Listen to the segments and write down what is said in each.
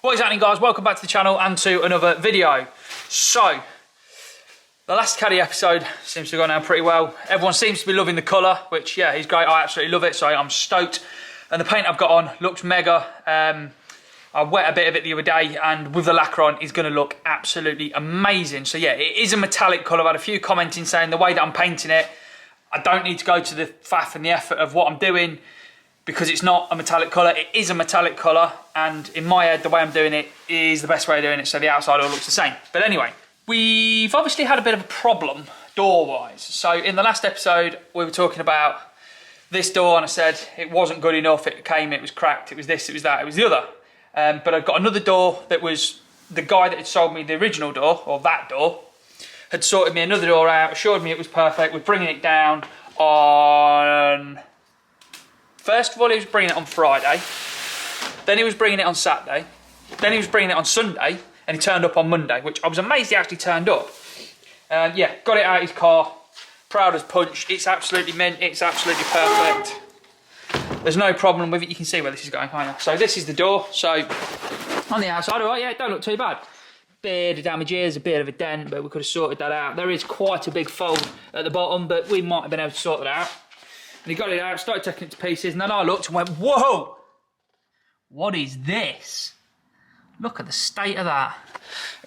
What is happening, guys? Welcome back to the channel and to another video. So, the last Caddy episode seems to have gone down pretty well. Everyone seems to be loving the colour, which, yeah, is great. I absolutely love it, so I'm stoked. And the paint I've got on looks mega. I wet a bit of it the other day, and with the lacquer on, it's going to look absolutely amazing. So, yeah, it is a metallic colour. I've had a few commenting saying the way that I'm painting it, I don't need to go to the faff and the effort of what I'm doing, because it's not a metallic colour. It is a metallic colour, and in my head, the way I'm doing it is the best way of doing it, so the outside all looks the same. But anyway, we've obviously had a bit of a problem door-wise. So in the last episode, we were talking about this door, and I said it wasn't good enough, it was cracked, it was this, it was that, it was the other. But I've got another door that was, the guy that had sold me the original door, or that door, had sorted me another door out, assured me it was perfect. We're bringing it down on... First of all, he was bringing it on Friday, then he was bringing it on Saturday, then he was bringing it on Sunday, and he turned up on Monday, which I was amazed he actually turned up. Yeah, got it out of his car, proud as punch. It's absolutely mint, it's absolutely perfect. There's no problem with it. You can see where this is going, can't you? So this is the door. So on the outside, all right, yeah, it don't look too bad. Bit of damages, a bit of a dent, but we could have sorted that out. There is quite a big fold at the bottom, but we might have been able to sort it out. And he got it out, started taking it to pieces, and then I looked and went, whoa! What is this? Look at the state of that.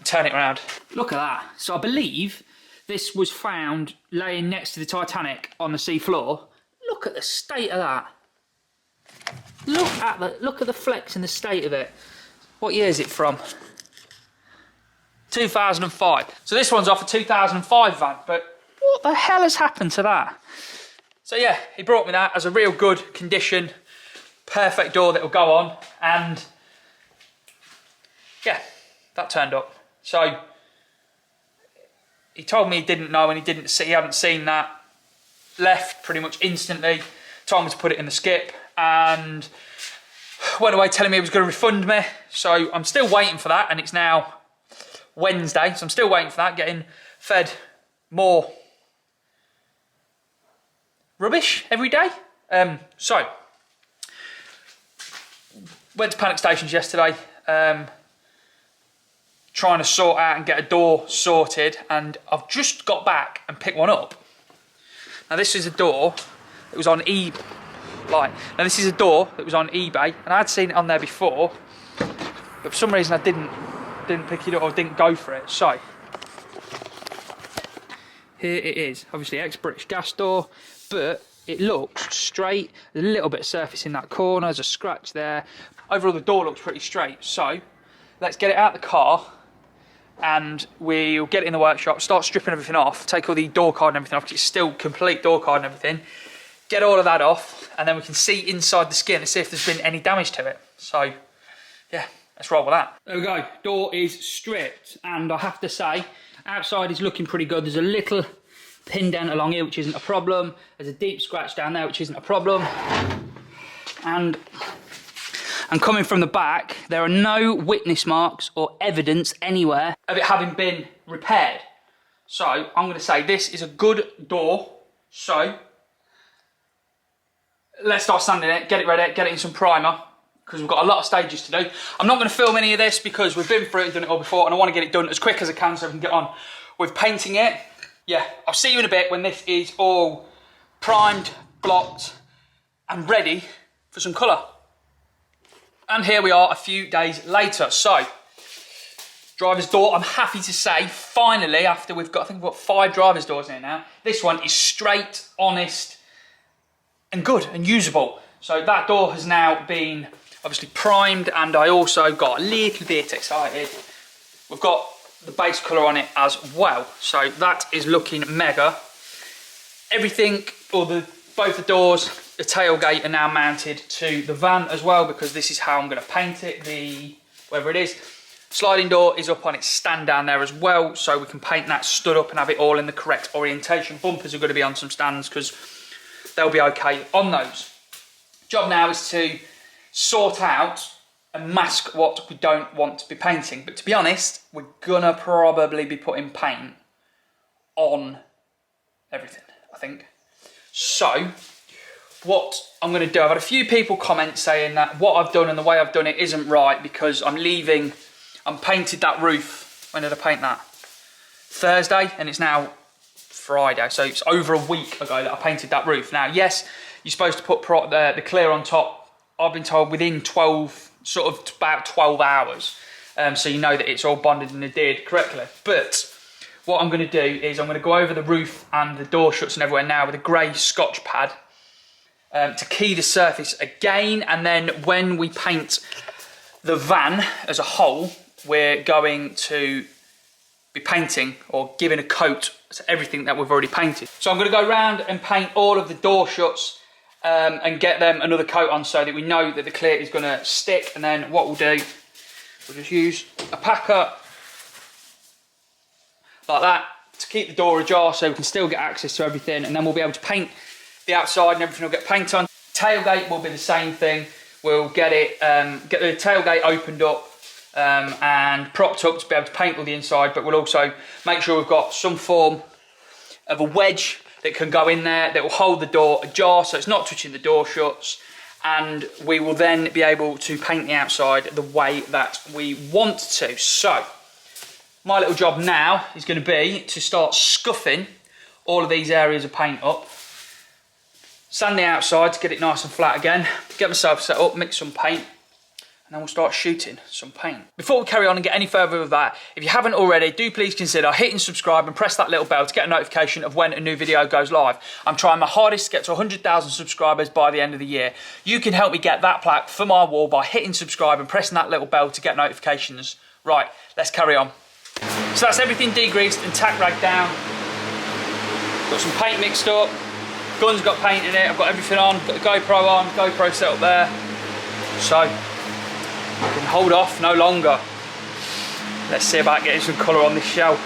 Turn it around. Look at that. So I believe this was found laying next to the Titanic on the sea floor. Look at the state of that. Look at the flex and the state of it. What year is it from? 2005. So this one's off a 2005 van, but what the hell has happened to that? So yeah, he brought me that as a real good condition, perfect door that will go on, and yeah, that turned up. So he told me he didn't know and he hadn't seen that. Left pretty much instantly, told me to put it in the skip, and went away telling me he was going to refund me. So I'm still waiting for that, and it's now Wednesday, so I'm still waiting for that, getting fed more rubbish every day. So went to Panic Stations yesterday, trying to sort out and get a door sorted, and I've just got back and picked one up. Now this is a door that was on eBay. Now this is a door that was on eBay, and I had seen it on there before, but for some reason I didn't pick it up or didn't go for it. So here it is, obviously ex-British gas door, but it looks straight. There's a little bit of surface in that corner, there's a scratch there. Overall the door looks pretty straight. So let's get it out of the car and we'll get it in the workshop, start stripping everything off, take all the door card and everything off, because it's still complete door card and everything. Get all of that off, and then we can see inside the skin and see if there's been any damage to it. So yeah, let's roll with that. There we go, door is stripped, and I have to say, outside is looking pretty good. There's a little pin dent along here, which isn't a problem. There's a deep scratch down there, which isn't a problem. And coming from the back, there are no witness marks or evidence anywhere of it having been repaired. So I'm going to say this is a good door. So let's start sanding it, get it ready, get it in some primer, because we've got a lot of stages to do. I'm not going to film any of this because we've been through it and done it all before, and I want to get it done as quick as I can so we can get on with painting it. Yeah, I'll see you in a bit when this is all primed, blocked, and ready for some colour. And here we are a few days later. So, driver's door, I'm happy to say, finally, after we've got, I think we've got 5 driver's doors in here now, this one is straight, honest, and good, and usable. So that door has now been obviously primed, and I also got a little bit excited. We've got the base colour on it as well. So that is looking mega. Everything, both the doors, the tailgate are now mounted to the van as well, because this is how I'm going to paint it. Whatever it is, sliding door is up on its stand down there as well, so we can paint that stood up and have it all in the correct orientation. Bumpers are going to be on some stands because they'll be okay on those. Job now is to sort out and mask what we don't want to be painting. But to be honest, we're gonna probably be putting paint on everything, I think. So what I'm going to do, I've had a few people comment saying that what I've done and the way I've done it isn't right because I'm painted that roof. When did I paint that? Thursday, and it's now Friday, so it's over a week ago that I painted that roof. Now, yes, you're supposed to put the clear on top. I've been told within 12, sort of about 12 hours, so you know that it's all bonded and adhered correctly. But what I'm going to do is I'm going to go over the roof and the door shuts and everywhere now with a grey Scotch pad to key the surface again, and then when we paint the van as a whole, we're going to be painting or giving a coat to everything that we've already painted. So I'm going to go around and paint all of the door shuts and get them another coat on so that we know that the clear is going to stick. And then what we'll do, we'll just use a packer like that to keep the door ajar so we can still get access to everything, and then we'll be able to paint the outside and everything will get paint on. Tailgate will be the same thing. We'll get the tailgate opened up and propped up to be able to paint all the inside, but we'll also make sure we've got some form of a wedge that can go in there that will hold the door ajar so it's not touching the door shuts, and we will then be able to paint the outside the way that we want to. So my little job now is going to be to start scuffing all of these areas of paint up, sand the outside to get it nice and flat again, get myself set up, mix some paint, and then we'll start shooting some paint. Before we carry on and get any further with that, if you haven't already, do please consider hitting subscribe and press that little bell to get a notification of when a new video goes live. I'm trying my hardest to get to 100,000 subscribers by the end of the year. You can help me get that plaque for my wall by hitting subscribe and pressing that little bell to get notifications. Right, let's carry on. So that's everything degreased and tack ragged down. Got some paint mixed up. Gun's got paint in it. I've got everything on. Got the GoPro on. GoPro set up there. So I can hold off no longer. Let's see about getting some colour on this shell.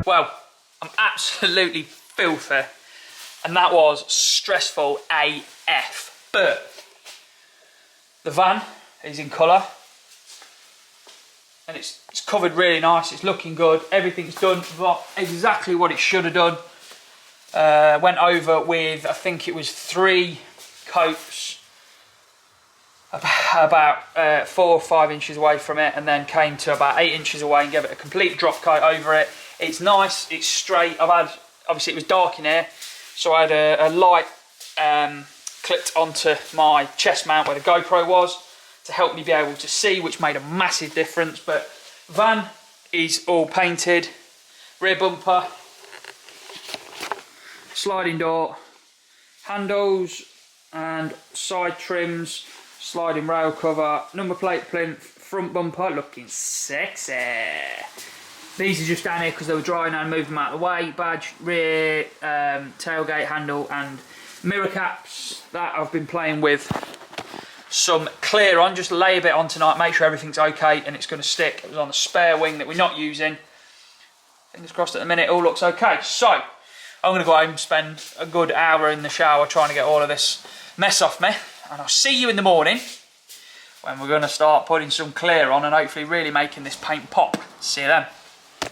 Well, I'm absolutely filthy, and that was stressful AF. But the van is in colour, and it's covered really nice. It's looking good. Everything's done exactly what it should have done. Went over with, I think it was 3 coats, about 4 or 5 inches away from it, and then came to about 8 inches away and gave it a complete drop coat over it. It's nice, it's straight. Obviously it was dark in here, so I had a light clipped onto my chest mount where the GoPro was to help me be able to see, which made a massive difference. But van is all painted, rear bumper, sliding door, handles and side trims, sliding rail cover, number plate plinth, front bumper looking sexy. These are just down here because they were drying and moved them out of the way. Badge, rear, tailgate handle and mirror caps that I've been playing with some clear on, just lay a bit on tonight, make sure everything's okay and it's going to stick. It was on the spare wing that we're not using. Fingers crossed at the minute, all looks okay. So I'm going to go home and spend a good hour in the shower trying to get all of this mess off me, and I'll see you in the morning when we're going to start putting some clear on and hopefully really making this paint pop. See you then.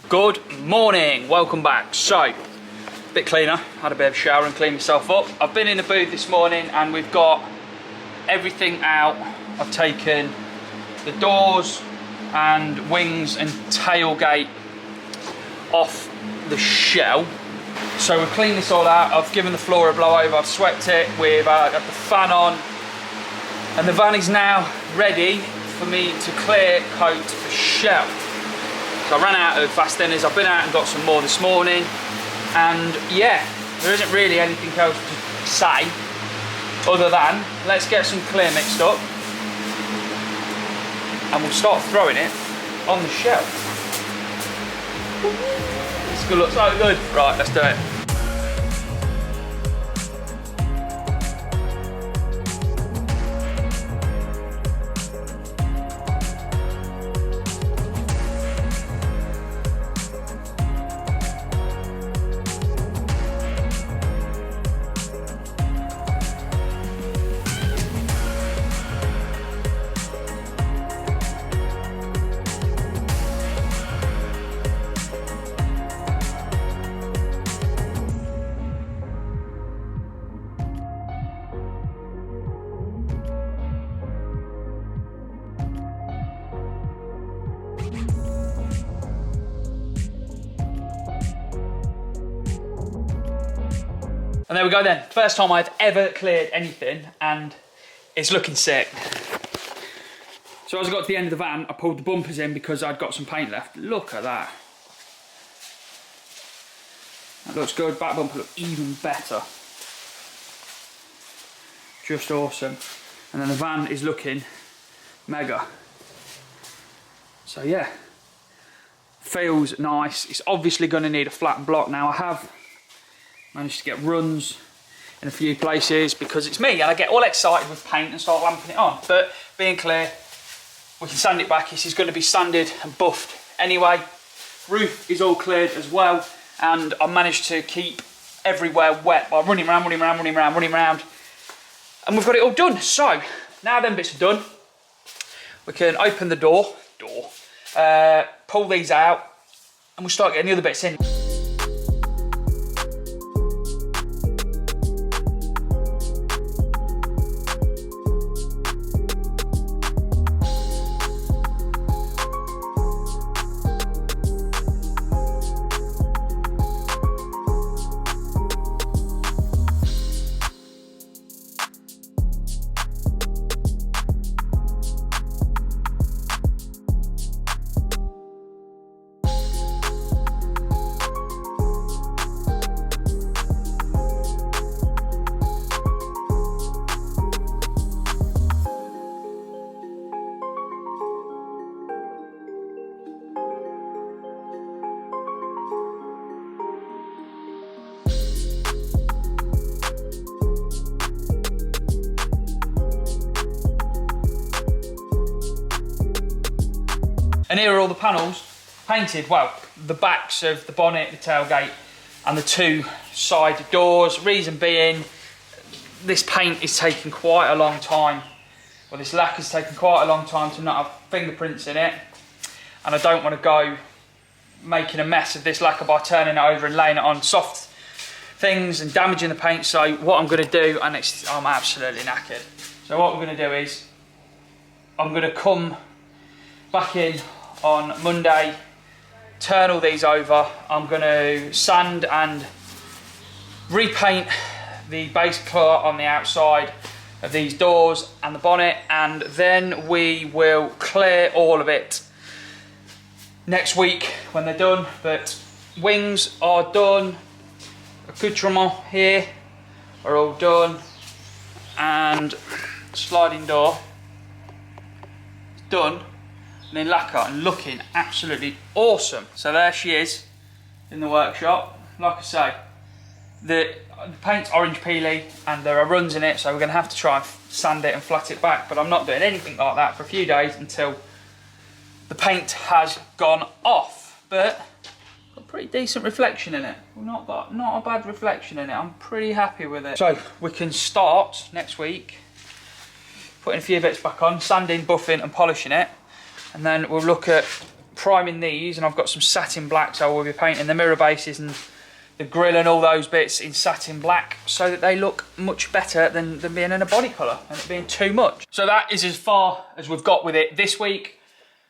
Good morning, welcome back. So, a bit cleaner, had a bit of a shower and cleaned myself up. I've been in the booth this morning and we've got everything out. I've taken the doors and wings and tailgate off the shell. So we've cleaned this all out. I've given the floor a blow over, I've swept it, we've got the fan on, and the van is now ready for me to clear coat the shell. So I ran out of fast thinners. I've been out and got some more this morning, and yeah, there isn't really anything else to say other than let's get some clear mixed up and we'll start throwing it on the shell. It's gonna look so good. Right, let's do it. And there we go then. First time I've ever cleared anything, and it's looking sick. So as I got to the end of the van, I pulled the bumpers in because I'd got some paint left. Look at that. That looks good. Back bumper looks even better. Just awesome. And then the van is looking mega. So yeah, feels nice. It's obviously going to need a flat block now. I have managed to get runs in a few places because it's me and I get all excited with paint and start lamping it on. But being clear, we can sand it back. This is going to be sanded and buffed anyway. Roof is all cleared as well, and I managed to keep everywhere wet by running around, and we've got it all done. So now them bits are done, we can open the door, pull these out, and we'll start getting the other bits in. And here are all the panels painted. Well, the backs of the bonnet, the tailgate, and the two side doors. Reason being, this paint is taking quite a long time. Well, this lacquer's taken quite a long time to not have fingerprints in it. And I don't want to go making a mess of this lacquer by turning it over and laying it on soft things and damaging the paint. So what I'm going to do, and I'm absolutely knackered. So what we're going to do is, I'm going to come back in on Monday, turn all these over. I'm going to sand and repaint the base colour on the outside of these doors and the bonnet, and then we will clear all of it next week when they're done. But wings are done, accoutrement here are all done, and sliding door is done. And then lacquer and looking absolutely awesome. So there she is in the workshop. Like I say, the paint's orange peely and there are runs in it, so we're going to have to try and sand it and flat it back, but I'm not doing anything like that for a few days until the paint has gone off. But got a pretty decent reflection in it. We've not a bad reflection in it. I'm pretty happy with it. So we can start next week putting a few bits back on, sanding, buffing and polishing it. And then we'll look at priming these, and I've got some satin black, so we'll be painting the mirror bases and the grill and all those bits in satin black so that they look much better than being in a body colour and it being too much. So that is as far as we've got with it this week.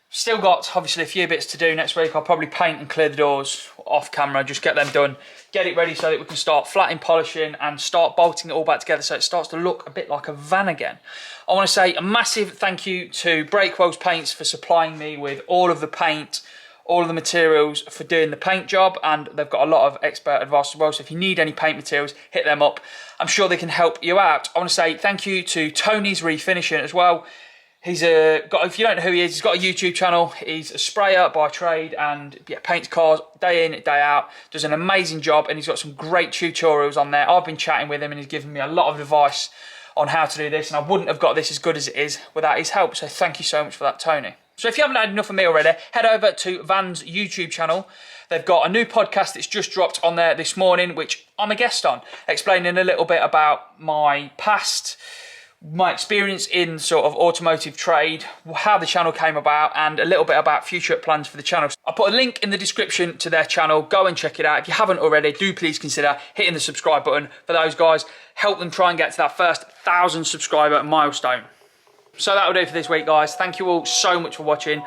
Still got obviously a few bits to do next week. I'll probably paint and clear the doors off camera, just get them done, get it ready so that we can start flattening, polishing and start bolting it all back together so it starts to look a bit like a van again. I want to say a massive thank you to Breakwells Paints for supplying me with all of the paint, all of the materials for doing the paint job, and they've got a lot of expert advice as well, so if you need any paint materials, hit them up. I'm sure they can help you out. I want to say thank you to Tony's Refinishing as well. He's if you don't know who he is, he's got a YouTube channel. He's a sprayer by trade and yeah, paints cars day in, day out. Does an amazing job and he's got some great tutorials on there. I've been chatting with him and he's given me a lot of advice on how to do this, and I wouldn't have got this as good as it is without his help. So thank you so much for that, Tony. So if you haven't had enough of me already, head over to Van's YouTube channel. They've got a new podcast that's just dropped on there this morning, which I'm a guest on, explaining a little bit about my past, my experience in sort of automotive trade, how the channel came about, and a little bit about future plans for the channel. I'll put a link in the description to their channel. Go and check it out. If you haven't already, do please consider hitting the subscribe button for those guys. Help them try and get to that first 1,000 subscriber milestone. So that'll do for this week, guys. Thank you all so much for watching.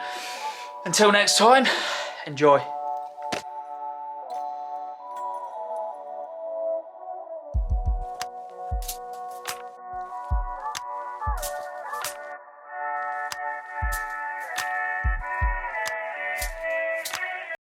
Until next time, enjoy.